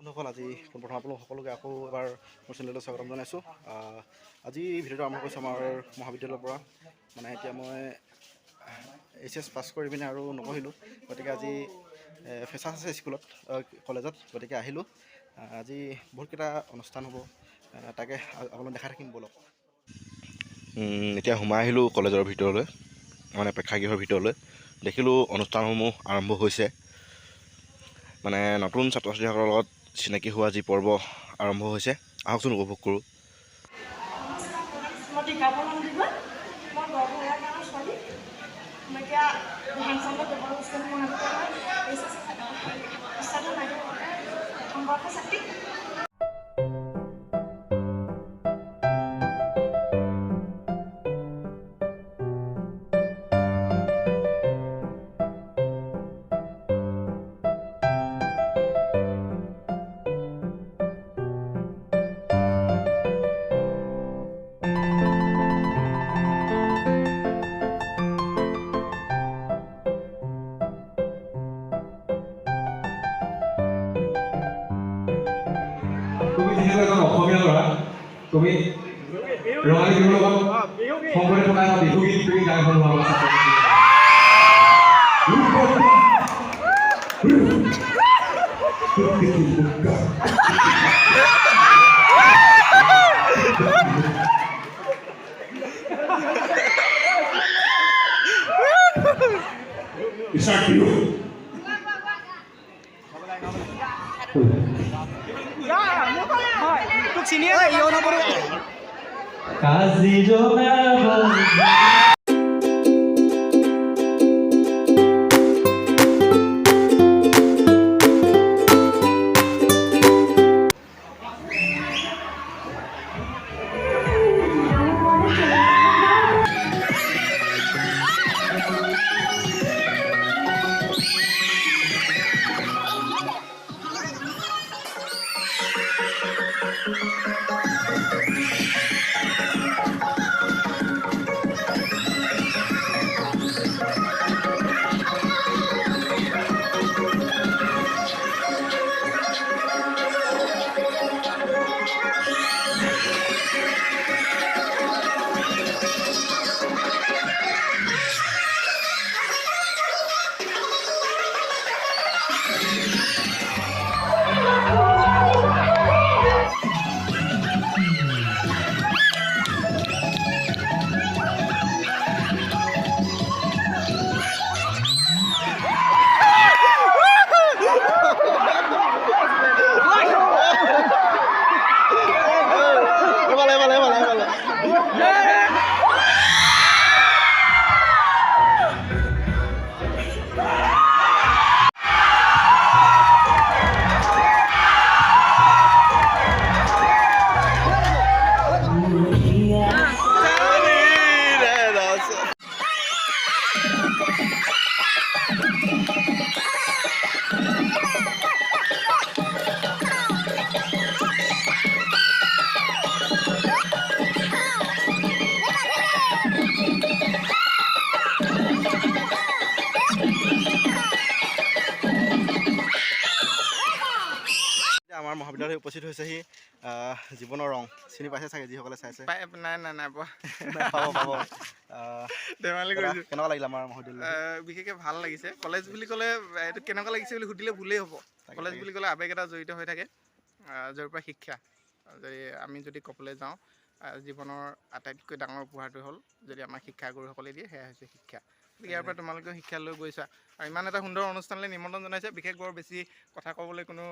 বন্ধুসকল আজি প্ৰথম আপোনালোক সকলোকে আকৌ এবাৰ মোৰ চেনেললৈ স্বাগতম জনাইছোঁ। আজি ভিডিঅ'টো আৰম্ভ কৰিছোঁ আমাৰ মহাবিদ্যালয়ৰ পৰা। মানে এতিয়া মই HS পাছ কৰি পিনে আৰু নপঢ়িলোঁ, গতিকে আজি ফেচাচ আছে স্কুলত কলেজত, গতিকে আহিলোঁ। আজি বহুতকেইটা অনুষ্ঠান হ'ব, তাকে আপোনালোক দেখাই থাকিম ব'লক। এতিয়া সোমাই আহিলোঁ কলেজৰ ভিতৰলৈ, মানে প্ৰেক্ষাগৃহৰ ভিতৰলৈ। দেখিলোঁ অনুষ্ঠানসমূহ আৰম্ভ হৈছে, মানে নতুন ছাত্ৰ ছাত্ৰীসকলৰ লগত চিনাকি হোৱা যি পৰ্ব আৰম্ভ হৈছে। আহকচোন উপভোগ কৰোঁ। অসমীয়া ল'ৰা, তুমি ৰঙালী বিহুৰ লগত সংগতি থকা বিহু গীত তুমি গাই ভাল পাবা। আমাৰ মহাবিদ্যালয় উপস্থিত হৈছেহি জীৱনৰ ৰং। চিনি পাইছে চাগে যিসকলে চাইছে? নাই পোৱা। পাব। ধেমালি কৰিছোঁ। কেনেকুৱা লাগিলে আমাৰ মহাবিদ্যালয়? বিশেষকৈ ভাল লাগিছে। কলেজ বুলি ক'লে এইটো কেনেকুৱা লাগিছে বুলি সুধিলে ভুলেই হ'ব। কলেজ বুলি ক'লে আৱেগ এটা জড়িত হৈ থাকে, য'ৰ পৰা শিক্ষা। আমি যদি ক'বলৈ যাওঁ, জীৱনৰ আটাইতকৈ ডাঙৰ উপহাৰটো হ'ল যদি আমাক শিক্ষাগুৰুসকলে দিয়ে, সেয়া হৈছে শিক্ষা। গতিকে ইয়াৰ পৰা তোমালোকেও শিক্ষা লৈ গৈছা আৰু ইমান এটা সুন্দৰ অনুষ্ঠানলৈ নিমন্ত্ৰণ জনাইছে। বিশেষ বৰ বেছি কথা ক'বলৈ কোনো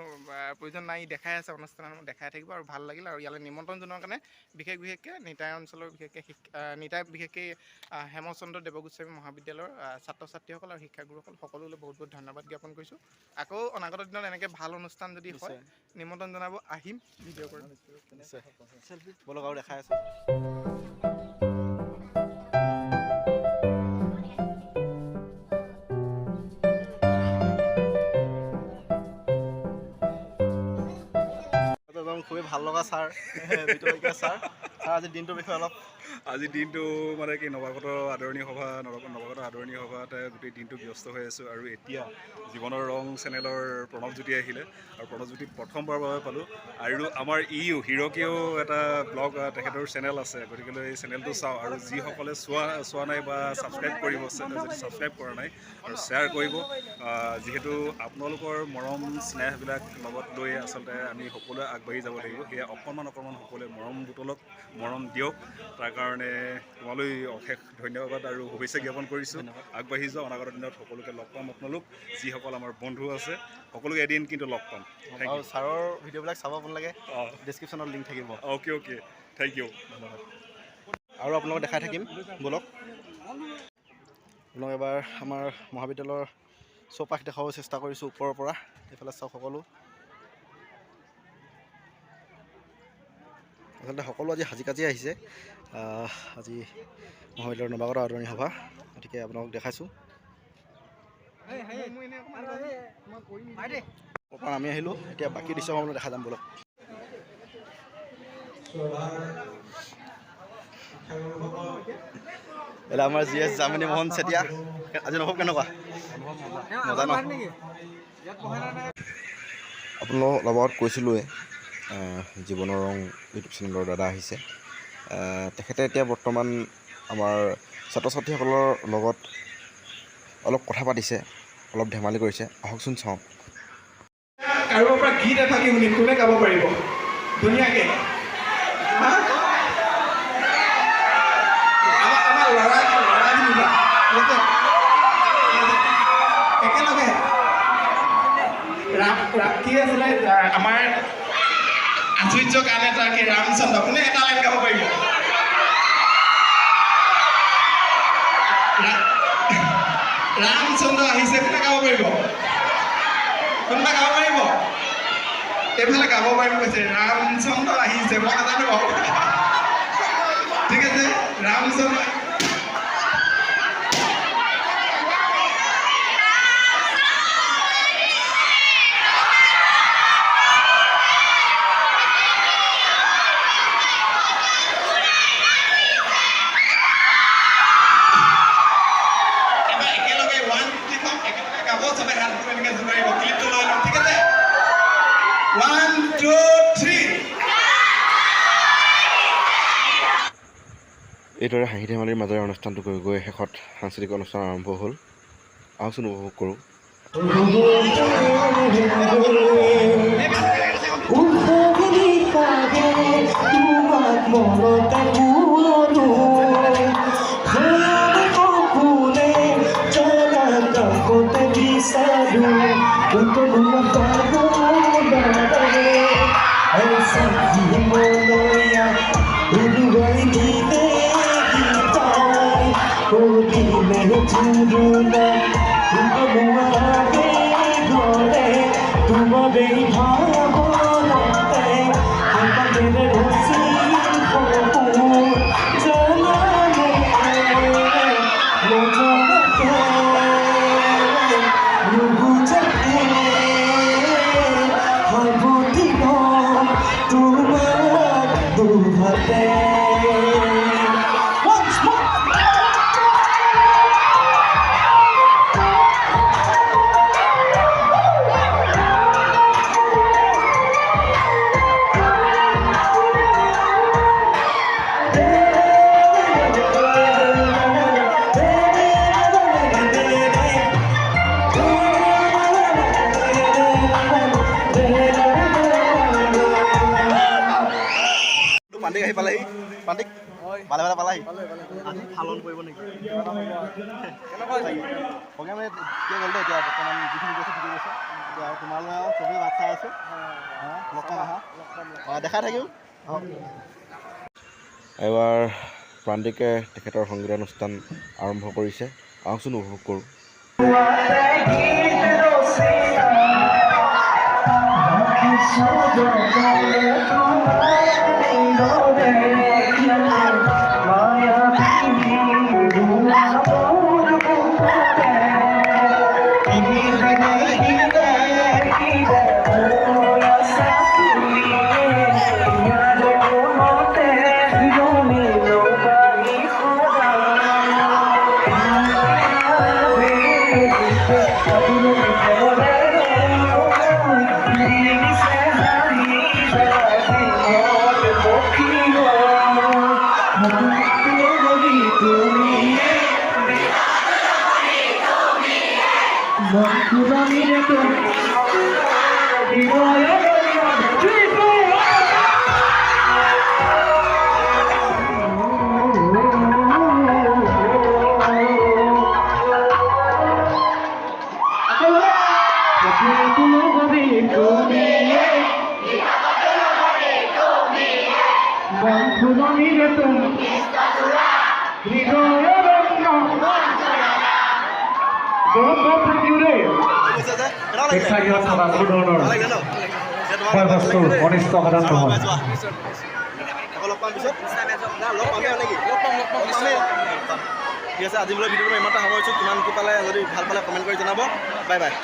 প্ৰয়োজন নাই, দেখাই আছে অনুষ্ঠানত, দেখাই থাকিব আৰু ভাল লাগিল। আৰু ইয়ালৈ নিমন্ত্ৰণ জনোৱাৰ কাৰণে বিশেষকৈ নিতাই অঞ্চলৰ বিশেষকৈ হেমচন্দ্ৰ দেৱগোস্বামী মহাবিদ্যালয়ৰ ছাত্ৰ ছাত্ৰীসকল আৰু শিক্ষাগুৰুসকল সকলোলৈ বহুত বহুত ধন্যবাদ জ্ঞাপন কৰিছোঁ। আকৌ অনাগত দিনত এনেকৈ ভাল অনুষ্ঠান যদি হয় নিমন্ত্ৰণ জনাব, আহিম, ভিডিঅ' কৰিম। বলক আৰু দেখাই আছোঁ। খুবেই ভাল লগা ছাৰ, বিতৰ্কীয় ছাৰ। আজিৰ দিনটোৰ বিষয়ে অলপ আজি দিনটো মানে কি নৱাগত আদৰণি সভাতে গোটেই দিনটো ব্যস্ত হৈ আছোঁ আৰু এতিয়া জীৱনৰ ৰং চেনেলৰ প্ৰণৱজ্যোতি আহিলে আৰু প্ৰণৱজ্যোতি প্ৰথমবাৰৰ বাবে পালোঁ আৰু আমাৰ হিৰকেও এটা ব্লগ তেখেতৰ চেনেল আছে গতিকে এই চেনেলটো চাওঁ আৰু যিসকলে চোৱা নাই বা ছাবস্ক্ৰাইব কৰিব যদি ছাবস্ক্ৰাইব কৰা নাই আৰু শ্বেয়াৰ কৰিব যিহেতু আপোনালোকৰ মৰম স্নেহবিলাক লগত লৈ আচলতে আমি সকলোৱে আগবাঢ়ি যাব লাগিব সেয়া অকণমান সকলোৱে মৰম বুটলক মৰম দিয়ক তাৰ কাৰণে তোমালৈ অশেষ ধন্যবাদ আৰু শুভেচ্ছা জ্ঞাপন কৰিছোঁ আগবাঢ়ি যোৱা অনাগত দিনত সকলোকে লগ পাম আপোনালোক যিসকল আমাৰ বন্ধু আছে সকলোকে এদিন কিন্তু লগ পাম আৰু ছাৰৰ ভিডিঅ'বিলাক চাব আপোনালোকে ডেছক্ৰিপশ্যনত লিংক থাকিব অ'কে থেংক ইউ ধন্যবাদ আৰু আপোনালোকক দেখাই থাকিম ব'লক আপোনালোক এবাৰ আমাৰ মহাবিদ্যালয়ৰ চৌপাশ দেখাব চেষ্টা কৰিছোঁ ওপৰৰ পৰা এইফালে চাওক সকলো আচলতে সকলো আজি সাজি কাজি আহিছে আজি মহাবিদ্যালয়ৰ নৱাগত আদৰণি সভা গতিকে আপোনালোক দেখাইছোঁ আমি আহিলোঁ এতিয়া বাকী দৃশ্যসমূহ দেখা যাম ব'লক এলা আমাৰ GS জামিনী মোহন চেতিয়া আজি অনুভৱ কেনেকুৱা মজা ন আপোনালোকৰ লগত কৈছিলোঁৱে জীৱনৰ ৰং ইউটিউব চেনেলৰ দাদা আহিছে তেখেতে এতিয়া বৰ্তমান আমাৰ ছাত্ৰ ছাত্ৰীসকলৰ লগত অলপ কথা পাতিছে অলপ ধেমালি কৰিছে আহকচোন চাওঁ কাৰোবাৰ পৰা গীত এফাকি শুনি কোনে গাব পাৰিব ধুনীয়াকে একেলগে কি আছিলে আমাৰ আচুৰ্য গান এটা কি ৰামচন্দ্ৰ কোনে এটা লাইন গাব পাৰিব ৰামচন্দ্ৰ আহিছে কোনে গাব পাৰিব কোনোবা গাব পাৰিব এইফালে গাব পাৰিব কৈছে ৰামচন্দ্ৰ আহিছে মই নাজানো বাৰু ঠিক আছে ৰামচন্দ্ৰ এইদৰে হাঁহি ধেমালিৰ মাজেৰে অনুষ্ঠানটো গৈ গৈ শেষত সাংস্কৃতিক অনুষ্ঠান আৰম্ভ হ'ল আহকচোন উপভোগ কৰোঁ পাণ্ডিক আহি পালেহি পাণ্ডিক ভালে পালাহি আজি ফালন কৰিব নেকি প্ৰগ্ৰেমে কি গ'ল এতিয়া বৰ্তমান যিখিনি গৈছে ঠিকে গৈছে এতিয়া আৰু তোমালৈ আৰু চবেই বাট চাই আছে লগ পাম আহা দেখাই থাকিম এবাৰ প্ৰান্তিকে তেখেতৰ সংগীতানুষ্ঠান আৰম্ভ কৰিছে আহকচোন উপভোগ কৰোঁ শিক্ষাগৃহত থকা কোনো ধৰণৰ খোৱা বস্তু অনিষ্ট সাধন নহয়। ঠিক আছে, আজি বোলে ভিডিঅ'টো ইমানটা সামৰিছোঁ। কিমান কি পালে যদি ভাল পালে কমেণ্ট কৰি জনাব। Bye bye.